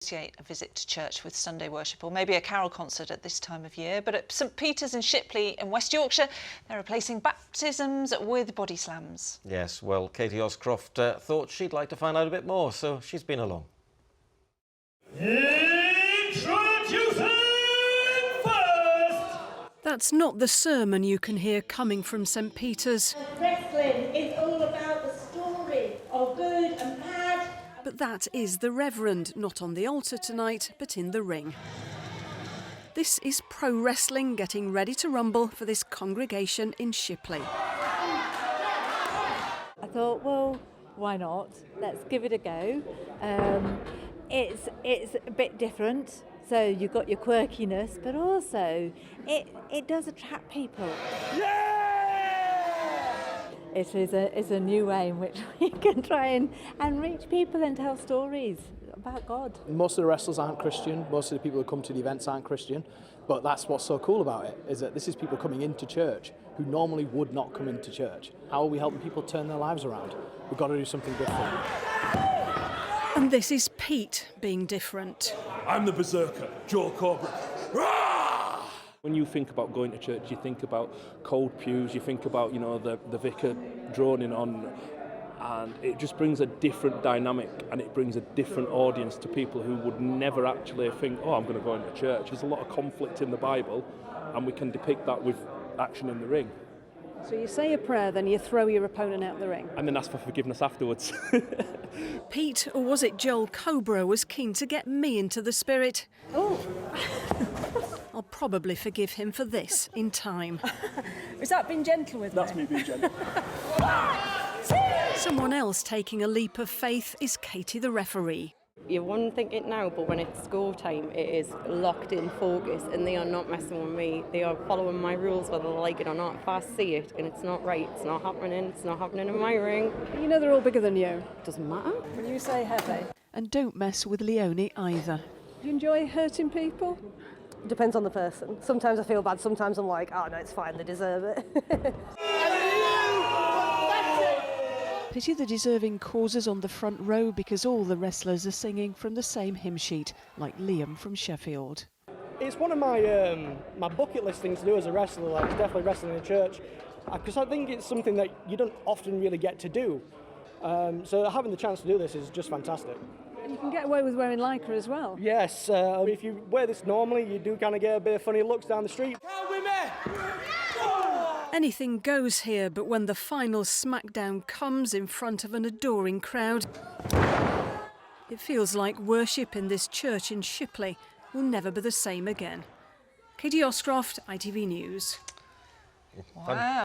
A visit to church with Sunday worship, or maybe a carol concert at this time of year. But at St Peter's in Shipley in West Yorkshire, they're replacing baptisms with body slams. Yes, well, Katie Oscroft thought she'd like to find out a bit more, so she's been along. Introducing first! That's not the sermon you can hear coming from St Peter's. Wrestling is all about the story of good and bad. But that is the Reverend, not on the altar tonight, but in the ring. This is pro wrestling getting ready to rumble for this congregation in Shipley. I thought, well, why not? Let's give it a go. It's a bit different, so you've got your quirkiness, but also it does attract people. Yeah! It is a new way in which we can try and reach people and tell stories about God. Most of the wrestlers aren't Christian, most of the people who come to the events aren't Christian, but that's what's so cool about it, is that this is people coming into church who normally would not come into church. How are we helping people turn their lives around? We've got to do something different. And this is Pete being different. I'm the berserker, Joel Corbett. When you think about going to church, you think about cold pews, you think about, you know, the vicar droning on, and it just brings a different dynamic and it brings a different audience to people who would never actually think, oh, I'm going to go into church. There's a lot of conflict in the Bible, and we can depict that with action in the ring. So you say a prayer, then you throw your opponent out the ring. And then ask for forgiveness afterwards. Pete, or was it Joel Cobra, was keen to get me into the spirit. Oh, I'll probably forgive him for this in time. is that being gentle with me? That's me being gentle. Someone else taking a leap of faith is Katie the referee. You wouldn't think it now, but when it's school time, it is locked in focus, and they are not messing with me. They are following my rules, whether they like it or not. If I see it and it's not right, it's not happening. It's not happening in my ring. You know they're all bigger than you. Doesn't matter. When you say heavy. And don't mess with Leonie either. Do you enjoy hurting people? Depends on the person. Sometimes I feel bad, sometimes I'm like, oh no, it's fine, they deserve it. Pity the deserving causes on the front row, because all the wrestlers are singing from the same hymn sheet, like Liam from Sheffield. It's one of my my bucket list things to do as a wrestler, like definitely wrestling in a church, because I think it's something that you don't often really get to do. So having the chance to do this is just fantastic. And you can get away with wearing lycra as well. Yes, if you wear this normally, you do kind of get a bit of funny looks down the street. Anything goes here, but when the final smackdown comes in front of an adoring crowd, it feels like worship in this church in Shipley will never be the same again. Katie Oscroft, ITV News. Wow.